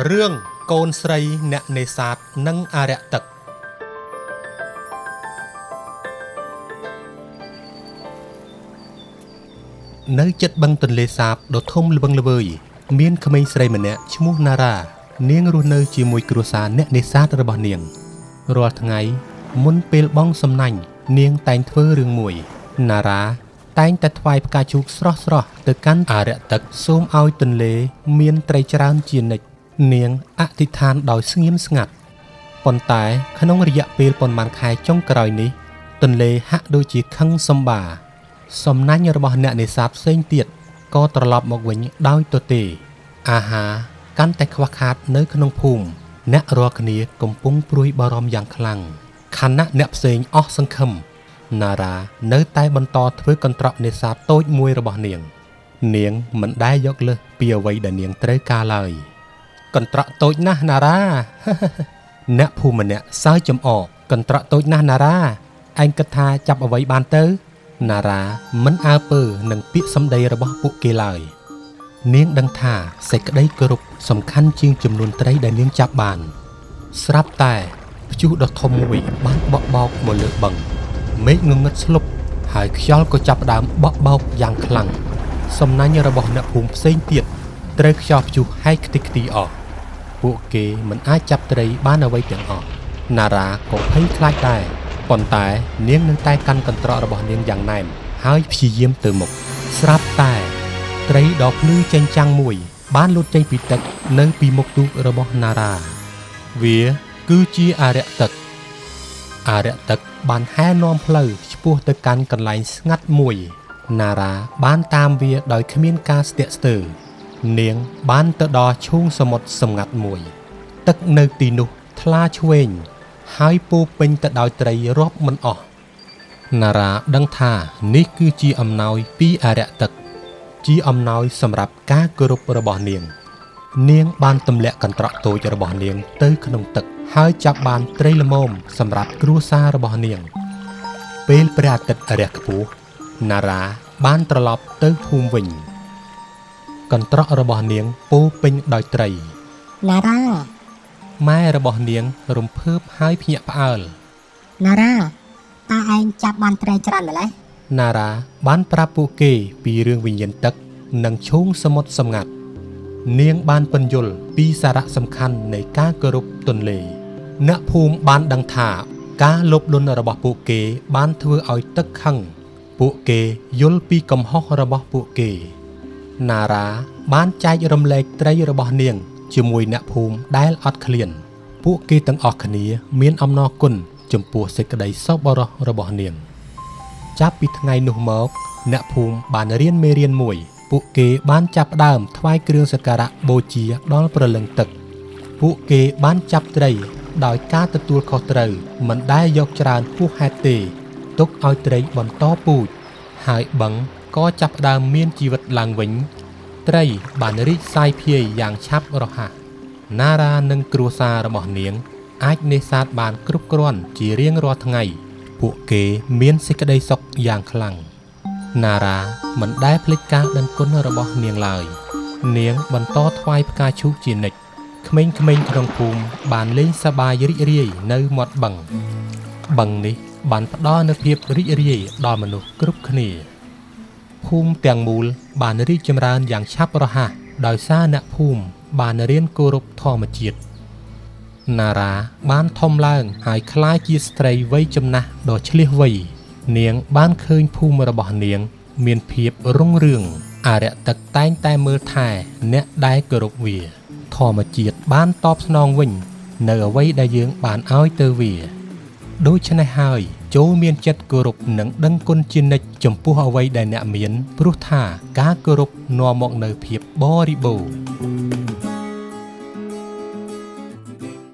រឿងកូនស្រីអ្នកនេសាទនិងអារក្សទឹកនៅជិតបឹងទន្លេសាបដ៏ធំល្វឹងល្វើយមានក្មេងស្រីម្នាក់ឈ្មោះណារ៉ានាងរស់នៅជាមួយគ្រួសារអ្នកនេសាទរបស់នាងរាល់ថ្ងៃមុនពេលបង់សំណាញ់នាងតែងធ្វើរឿងមួយណារ៉ាតែងតែថ្វាយផ្កាឈូកស្រស់ៗទៅកាន់អារក្សទឹកសូមឲ្យទន្លេមានត្រីច្រើនជានិច្ចនាងអធិដ្ឋានដោយស្ងៀមស្ងាត់ប៉ុន្តែក្នុងរយៈពេលប៉ុន្មានខែចុងក្រោយនេះទន្លេហាក់ដូចជាខឹងសម្បាសំណាញ់របស់អ្នកនេសាទផ្សេងទៀតក៏ត្រឡប់មកវិញដោយទទេអាហារកាន់តែខ្វះខាតនៅក្នុងភូមិអ្នករាល់គ្នាកំពុងព្រួយបារម្ភយ៉ាងខ្លាំងខណៈអ្នកផ្សេងអស់សង្ឃឹមណារ៉ានៅតែបន្តធ្វើកន្ត្រកនេសាទតូចមួយរបស់នាងមិនដែលយកលើសពីអ្វីដែលនាងត្រូវការឡើយកន្ត្រកតូចណាស់ណារ៉ា អ្នកភូមិម្នាក់សើចចំអកកន្ត្រកតូចណាស់ណារ៉ាឯងគិតថាចាប់អ្វីបានទៅណារ៉ាមិនអើពើនឹងពាក្យសម្ដីរបស់ពួកគេឡើយនាងដឹងថាសេចក្តីគោរពសំខាន់ជាងចំនួនត្រីដែលនាងចាប់បានស្រាប់តែព្យុះដ៏ធំមួយបានបក់បោកមកលើបឹងមេឃងងឹតស្លុបហើយខ្យល់ក៏ចាប់ផ្ដើមបក់បោកយ៉ាងខ្លាំងសំណាញ់របស់អ្នកភូមិផ្សេងទៀតត្រូវខ្យល់ព្យុះហែកខ្ទេចខ្ទីអស់ពួកគេមិនអាចចាប់ត្រីបានអ្វីទាំងអស់ណារ៉ាក៏ភ័យខ្លាចដែរប៉ុន្តែនាងនៅតែកាន់កន្ត្រករបស់នាងយ៉ាងណែនហើយព្យាយាមទៅមុខស្រាប់តែត្រីដ៏ភ្លឺចេញចាំងមួយបានលូតចេញពីទឹកនៅពីមុខទូករបស់ណារ៉ាវាគឺជាអារក្សទឹកបានហែនាំផ្លូវឆ្ពោះទៅកាន់កន្លែងស្ងាត់មួយណារ៉ាបានតាមវាដោយគ្មានការស្ទាក់ស្ទើរនាងបានទៅដល់ឈូងសមុទ្រសម្ងាត់មួយទឹកនៅទីនោះថ្លាឆ្វេងហើយពោពេញទៅដោយត្រីរាប់មិនអស់ណារ៉ាដឹងថានេះគឺជាអំណោយពីអារក្សទឹកជាអំណោយសម្រាប់ការគោរពរបស់នាងបានទម្លាក់កន្ត្រកតូចរបស់នាងទៅក្នុងទឹកហើយចាប់បានត្រីល្មមសម្រាប់គ្រួសាររបស់នាងពេលព្រះអាទិត្យរះខ្ពស់ណារ៉ាបានត្រឡប់ទៅភូមិវិញកន្ត្រករបស់នាងពោពេញដោយត្រីណារ៉ាម៉ែរបស់នាងរំភើបហើយភ្ញាក់ផ្អើលណារ៉ាតើឯងចាប់បានត្រីច្រើនម្ល៉េះណារ៉ាបានប្រាប់ពួកគេពីរឿងវិញ្ញាណទឹកនិងឈូងសមុទ្រសម្ងាត់នាងបានពន្យល់ពីសារៈសំខាន់នៃការគោរពទន្លេអ្នកភូមិបានដឹងថាការលោភលន់របស់ពួកគេបានធ្វើឲ្យទឹកខឹងពួកគេយល់ពីកំហុសរបស់ពួកគេណារ៉ាបានចែករំលែកត្រីរបស់នាងជាមួយអ្នកភូមិដែលអត់ឃ្លានពួកគេទាំងអស់គ្នាមានអំណរគុណចំពោះសេចក្តីសប្បុរសរបស់នាងចាប់ពីថ្ងៃនោះមកអ្នកភូមិបានរៀនមេរៀនមួយពួកគេបានចាប់ផ្ដើមថ្វាយគ្រឿងសក្ការៈបូជាដល់ព្រលឹងទឹកពួកគេបានចាប់ត្រីដោយការទទួលខុសត្រូវមិនដែលយកច្រើនហួសហេតុទេទុកឲ្យត្រីបន្តពូជហើយបឹងក៏ចាប់ផ្ដើមមានជីវិតឡើងវិញត្រីបានរីកសាយភាយយ៉ាងឆាប់រហ័សណារ៉ានិងគ្រួសាររបស់នាងអាចនេសាទបានគ្រប់គ្រាន់ជារៀងរាល់ថ្ងៃពួកគេមានសេចក្តីសុខយ៉ាងខ្លាំងណារ៉ាមិនដែលភ្លេចការដឹងគុណរបស់នាងឡើយនាងបន្តថ្វាយផ្កាឈូកជានិច្ចក្មេងៗក្នុងភូមិបានលេងសប្បាយរីករាយនៅមាត់បឹងនេះបានផ្ដល់នូវភាពរីករាយដល់មនុស្សគ្រប់គ្នាភូមិទាំងមូលបានរីកចម្រើនយ៉ាងឆាប់រហ័សដោយសារអ្នកភូមិបានរៀនគោរពធម្មជាតិណារ៉ាបានធំឡើងហើយក្លាយជាស្ត្រីវ័យចំណាស់ដ៏ឆ្លៀសវៃនាងបានឃើញភូមិរបស់នាងមានភាពរុងរឿងអារក្សទឹកតែងតែមើលថែអ្នកដែលគោរពវាធម្មជាតិបានតបស្នងវិញនៅអ្វីដែលយើងបានឲ្យទៅវាដូច្នេះហើយចូលមានចិត្តគោរពនិងដឹងគុណជានិច្ចចំពោះអ្វីដែលអ្នកមានព្រោះថាការគោរពនាំមកនូវភាពបរិបូរណ៍